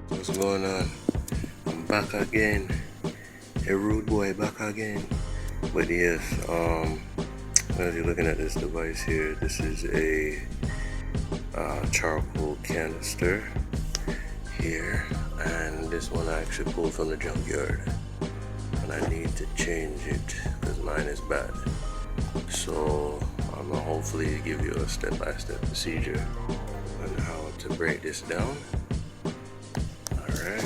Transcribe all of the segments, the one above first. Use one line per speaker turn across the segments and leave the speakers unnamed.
What's going on? I'm back again. A rude boy back again. But yes, as you're looking at this device here, this is a charcoal canister here, and this one I actually pulled from the junkyard, and I need to change it because mine is bad. So I'm gonna hopefully give you a step-by-step procedure on how to break this down. Alright,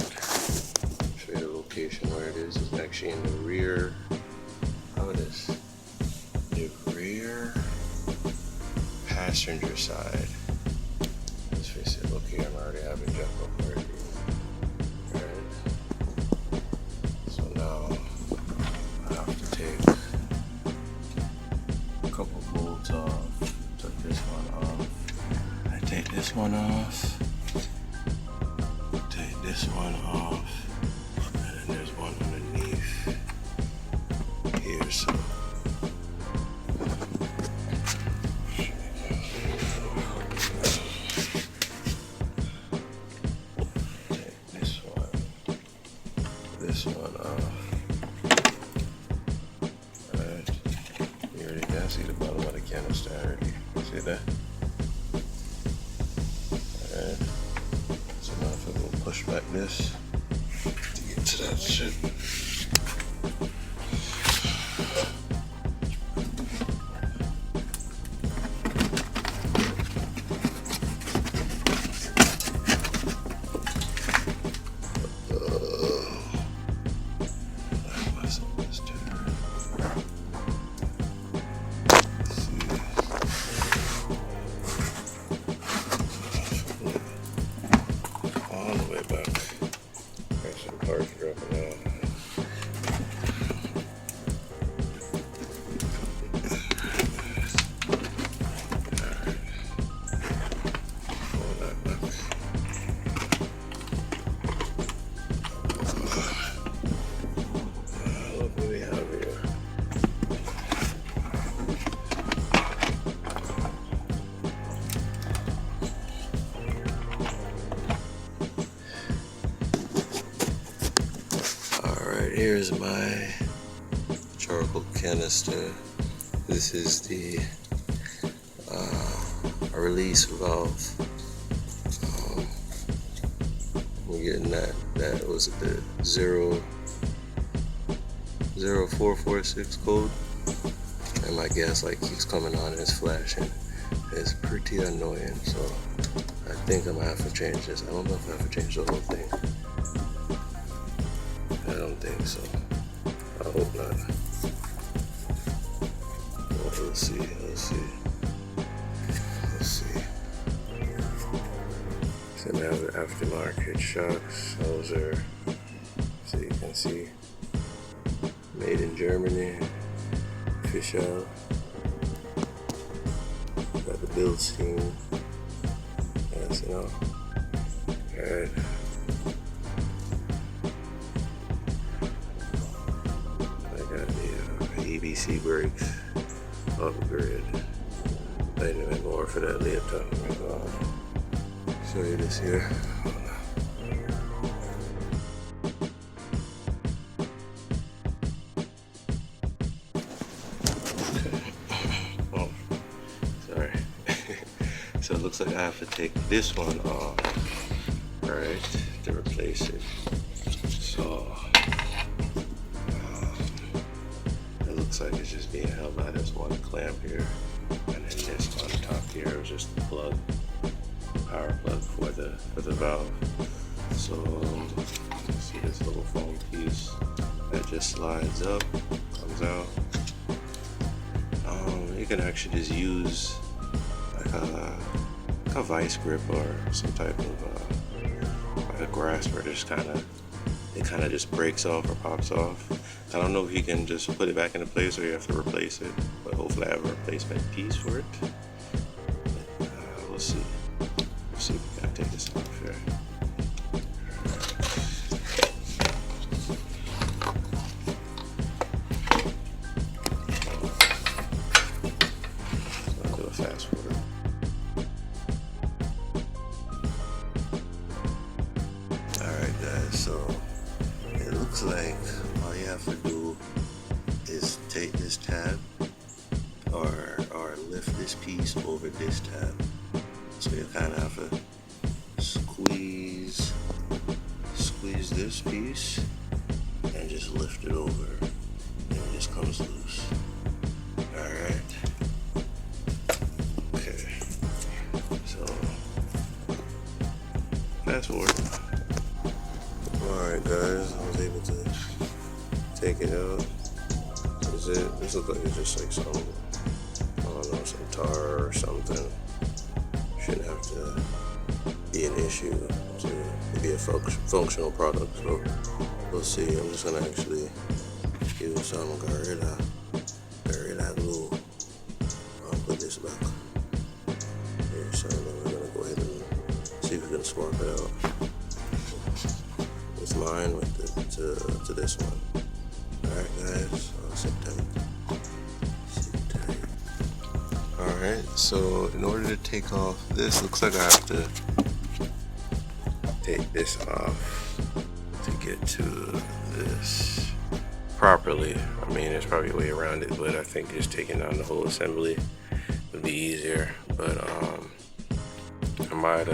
show you the location where it is. It's actually in the rear. How it is? The rear passenger side. Let's face it, look here, I'm already having jump up already. Alright. So now I have to take a couple bolts off. Took this one off. I take this one off. Take this one off. And then there's one underneath here, so this one off. Alright. You already can see the bottom of the canister already. See that? Alright. So now if I go push back this to get to that shit. Here's my charcoal canister. This is the release valve. We're getting that was the 0446 code, and my gas light keeps coming on and it's flashing. It's pretty annoying, so I think I'm gonna have to change this. I don't know if I have to change the whole thing. I don't think so. I hope not. Well, let's see. It's gonna have the aftermarket shocks. Those are, so you can see, made in Germany. Official. Got the build scheme. Yes, you know. Alright. EBC brakes off the grid. I didn't even more for that later. Show you this here. Oh, sorry. So it looks like I have to take this one off, right, to replace it. So looks like it's just being held by this one clamp here, and then this on top here is just the plug, power plug for the valve. So you see this little foam piece that just slides up, comes out. You can actually just use like a vice grip or some type of like a grasp, where it kind of just breaks off or pops off. I don't know if you can just put it back into place or you have to replace it, but hopefully I have a replacement piece for it. We'll see. We'll see if we can take this off here. So I'll do a fast forward. Alright. So it looks like all you have to do is take this tab or lift this piece over this tab. So you kind of have to squeeze this piece and just lift it over, and it just comes loose. Alright. Okay. So fast forward. Alright guys, I was able to take it out. This looks like it's just like some, I don't know, some tar or something. Shouldn't have to be an issue to be a functional product. So we'll see. I'm just gonna actually use some Gorilla glue. I'll put this back here, so then we're gonna go ahead and see if we can swap it out with mine to this one. Alright guys, sit tight. Sit tight. Alright, so in order to take off this, looks like I have to take this off to get to this properly. I mean, there's probably a way around it, but I think just taking down the whole assembly would be easier. But I might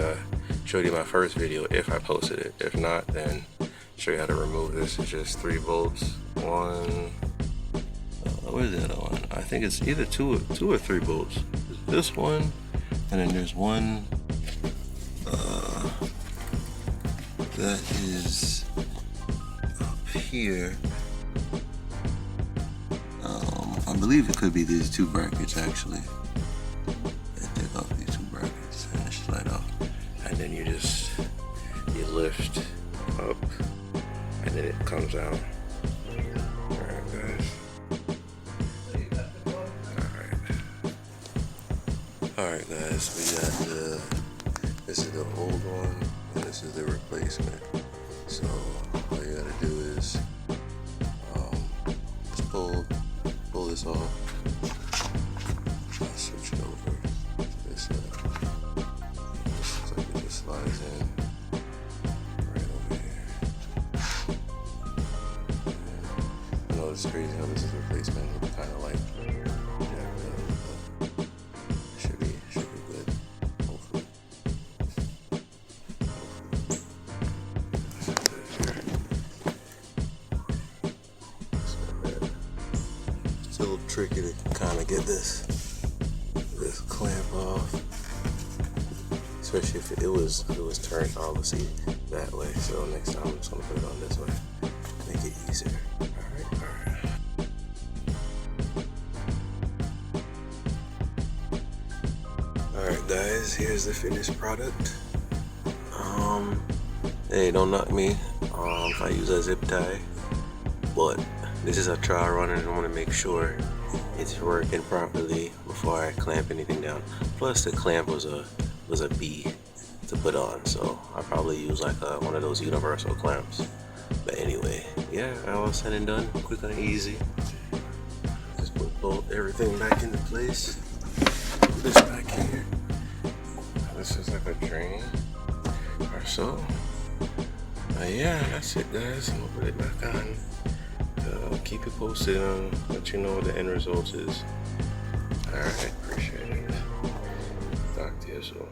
show you my first video if I posted it. If not, then show you how to remove this. It's just 3 bolts. One, where's the other one? I think it's either two or 3 bolts. There's this one, and then there's one that is up here. I believe it could be these 2 brackets actually. Take off these 2 brackets and just slide off, and then you lift up, and then it comes out. Alright guys. Alright guys, we got this is the old one and this is the replacement. So all you gotta do is just pull this off. I'll switch it over to this side. Looks like it just slides in right over here. I know it's crazy how this is replacement. It's kind of like should be good. Hopefully. It's a little tricky to kind of get this clamp off, especially if it was turned obviously that way. So next time I'm just gonna put it on this way, make it easier. Alright guys, here's the finished product. Hey, don't knock me if I use a zip tie, but this is a trial run and I want to make sure it's working properly before I clamp anything down. Plus the clamp was a B to put on, so I probably use like one of those universal clamps. But anyway, yeah, all said and done, quick and easy. Just bolt everything back into place. Put this back here. This is like a drain or so. Yeah, that's it guys. I'm gonna put it back on. Keep it posted on, let you know what the end result is. Alright, appreciate it. Talk to you soon.